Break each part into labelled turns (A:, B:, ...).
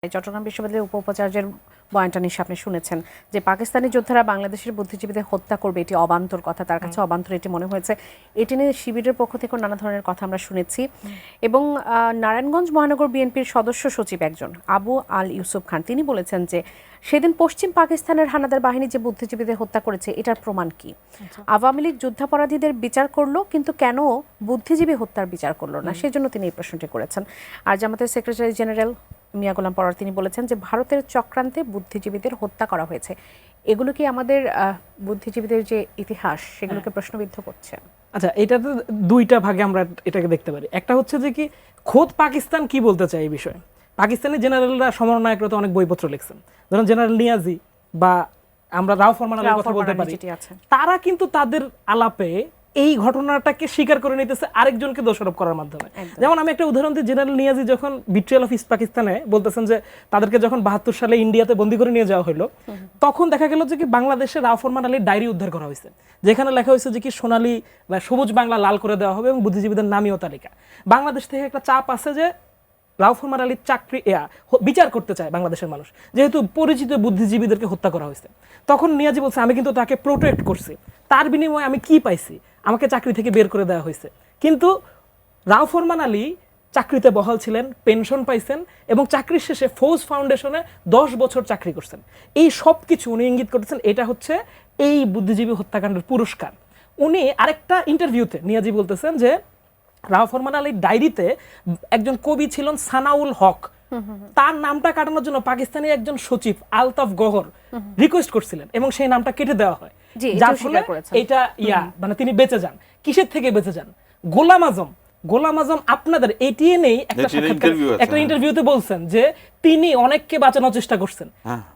A: চট্টগ্রাম বিশ্ববিদ্যালয়ের উপাচার্যের বয়ানটা নিশ্চয়ই আপনি শুনেছেন যে পাকিস্তানি যোদ্ধারা বাংলাদেশের বুদ্ধিজীবীদের হত্যা করবে, এটি অবান্তর কথা, তার কাছে অবান্তর এটি মনে হয়েছে। এটি নিয়ে শিবিরের পক্ষ থেকে নানা ধরনের কথা আমরা শুনেছি। এবং নারায়ণগঞ্জ মহানগর বিএনপির সদস্য সচিব একজন আবু আল ইউসুফ খান তিনি বলেছেন যে সেদিন পশ্চিম পাকিস্তানের হানাদার বাহিনী যে বুদ্ধিজীবীদের হত্যা করেছে এটার প্রমাণ কি? আওয়ামী লীগ যুদ্ধাপরাধীদের বিচার করলো কিন্তু কেন বুদ্ধিজীবী হত্যার বিচার করলো না, সেজন্য তিনি এই প্রশ্নটি করেছেন। আর জামাতের সেক্রেটারি জেনারেল মিয়া গোলাম পরোয়ার তিনি বলেছেন যে ভারতের চক্রান্তে বুদ্ধিজীবীদের হত্যা করা হয়েছে। এগুলো কি আমাদের বুদ্ধিজীবীদের যে ইতিহাস সেগুলোকে প্রশ্নবিদ্ধ করছে?
B: আচ্ছা, এটা তো দুইটা ভাগে আমরা এটাকে দেখতে পারি। একটা হচ্ছে যে কি খোদ পাকিস্তান কি বলতে চায় এই বিষয়ে। পাকিস্তানি জেনারেলরা সমন্বয়করা তো অনেক বইপত্র লিখছেন, ধরুন জেনারেল নিয়াজি বা আমরা রাও ফরমান আলীর কথা বলতে পারি। তারা কিন্তু তাদের আলাপে এই ঘটনাটাকে স্বীকার করে নিতেছে আরেকজনকে দোষারোপ করার মাধ্যমে। যেমন আমি একটা উদাহরণ দিই, জেনারেল নিয়াজি যখন বিট্রিয়াল অফ ইস্ট পাকিস্তানে বলতেছেন যে তাদেরকে যখন 72 সালে ইন্ডিয়াতে বন্দী করে নিয়ে যাওয়া হলো, তখন দেখা গেল যে কি বাংলাদেশে রাও ফরমান আলীর ডায়েরি উদ্ধার করা হয়েছে, যেখানে লেখা হয়েছে যে কি সোনালী বা সবুজ বাংলা লাল করে দেওয়া হবে এবং বুদ্ধিজীবীদের নামীয় তালিকা। বাংলাদেশ থেকে একটা চাপ আছে যে রাও ফরমান আলীর চাকরি বিচার করতে চায় বাংলাদেশের মানুষ, যেহেতু পরিচিত বুদ্ধিজীবীদেরকে হত্যা করা হয়েছে। তখন নিয়াজি বলছে আমি কিন্তু তাকে প্রোটেক্ট করছি, তার বিনিময়ে আমি কি পাইছি? আমাকে চাকরি থেকে বের করে দেওয়া হয়েছে। কিন্তু রাও ফরমান আলী চাকরিতে বহাল ছিলেন, পেনশন পাইছেন এবং চাকরির শেষে ফৌজ ফাউন্ডেশনে 10 বছর চাকরি করছেন। এই সব কিছু উনি ইঙ্গিত করতেছেন এটা হচ্ছে এই বুদ্ধিজীবী হত্যাকাণ্ডের পুরস্কার। উনি আরেকটা ইন্টারভিউতে নিয়াজি বলতেছেন যে রাও ফরমান আলীর ডায়েরিতে একজন কবি ছিলেন সানাউল হক, তার নামটা কাটানোর জন্য পাকিস্তানি একজন সচিব আলতাফ গহর রিকোয়েস্ট করছিলেন এবং সেই নামটা কেটে দেওয়া হয়, যার ফলে এটা মানে তিনি বেঁচে যান। কিসের থেকে বেঁচে যান? গোলাম আজম আপনাদের এটিএনএ একটা ইন্টারভিউতে বলছেন যে তিনি অনেককে বাঁচানোর চেষ্টা করছেন।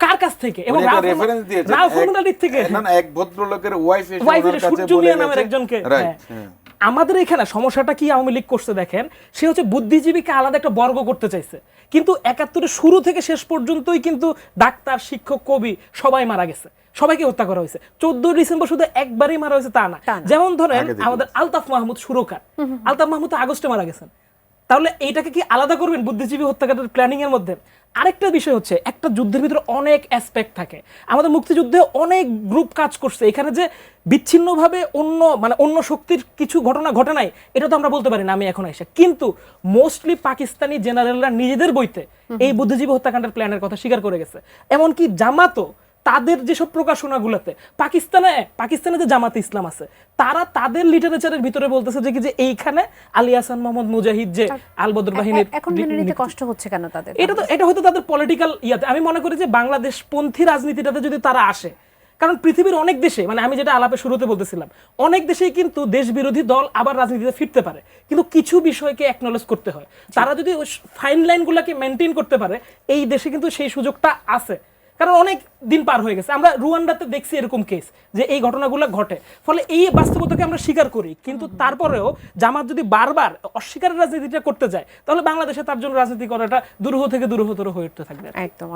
B: কার কাছ থেকে? এবং রাও ফরমান আলীর থেকে,
C: এক ভদ্রলোকের ওয়াইফের
B: সূর্যমিয়া নামের একজনকে। আমাদের এখানে সমস্যাটা কি আওয়ামী লীগ করছে দেখেন, সে হচ্ছে বুদ্ধিজীবীকে আলাদা একটা বর্গ করতে চাইছে, কিন্তু ৭১ শুরু থেকে শেষ পর্যন্তই কিন্তু ডাক্তার, শিক্ষক, কবি সবাই মারা গেছে, সবাইকে হত্যা করা হয়েছে। 14 ডিসেম্বর শুধু একবারই মারা হয়েছে তা না। যেমন ধরেন আমাদের আলতাফ মাহমুদ সুরকার, আলতাফ মাহমুদ আগস্টে মারা গেছেন। তাহলে এইটাকে কি আলাদা করবেন বুদ্ধিজীবী হত্যাকাণ্ডের প্ল্যানিং এর মধ্যে? আরেকটা বিষয় হচ্ছে একটা যুদ্ধের ভিতরে অনেক অ্যাসপেক্ট থাকে। আমাদের মুক্তিযুদ্ধে অনেক গ্রুপ কাজ করছে, এখানে যে বিচ্ছিন্নভাবে অন্য শক্তির কিছু ঘটনা ঘটে নাই এটা তো আমরা বলতে পারি না আমি এখন এসে। কিন্তু মোস্টলি পাকিস্তানি জেনারেলরা নিজেদের বইতে এই বুদ্ধিজীবী হত্যাকাণ্ডের প্ল্যানের কথা স্বীকার করে গেছে। এমনকি জামাতও তাদের যেসব প্রকাশনাগুলোতে পাকিস্তানে যে জামাতে ইসলাম আছে তারা তাদের লিটারেচারের ভিতরে বলতেছে যে কি যে এইখানে আলী হাসান মোহাম্মদ মুজাহিদ যে আল বদর বাহিনীর
A: এখন মেনে নিতে কষ্ট হচ্ছে কেন তাদের?
B: এটা হয়তো তাদের পলিটিক্যাল ইয়াতে। আমি মনে করি যে বাংলাদেশ পন্থী রাজনীতিটাতে যদি তারা আসে, কারণ পৃথিবীর অনেক দেশে আমি যেটা আলাপে শুরুতে বলতেছিলাম, অনেক দেশেই কিন্তু দেশ বিরোধী দল আবার রাজনীতিতে ফিরতে পারে, কিন্তু কিছু বিষয়কে অ্যাকনলেজ করতে হয়। তারা যদি ফাইন লাইনগুলোকে মেনটেন করতে পারে, এই দেশে কিন্তু সেই সুযোগটা আছে। কারণ অনেক দিন পার হয়ে গেছে, আমরা রুয়ান্ডাতে দেখছি এরকম কেস যে এই ঘটনাগুলো ঘটে। ফলে এই বাস্তবতাকে আমরা স্বীকার করি, কিন্তু তারপরেও জামাত যদি বারবার অস্বীকারের রাজনীতিটা করতে যায় তাহলে বাংলাদেশে তার জন্য রাজনীতি করাটা দুরূহ থেকে দুরূহতর হয়ে উঠতে থাকবে।
A: একদম।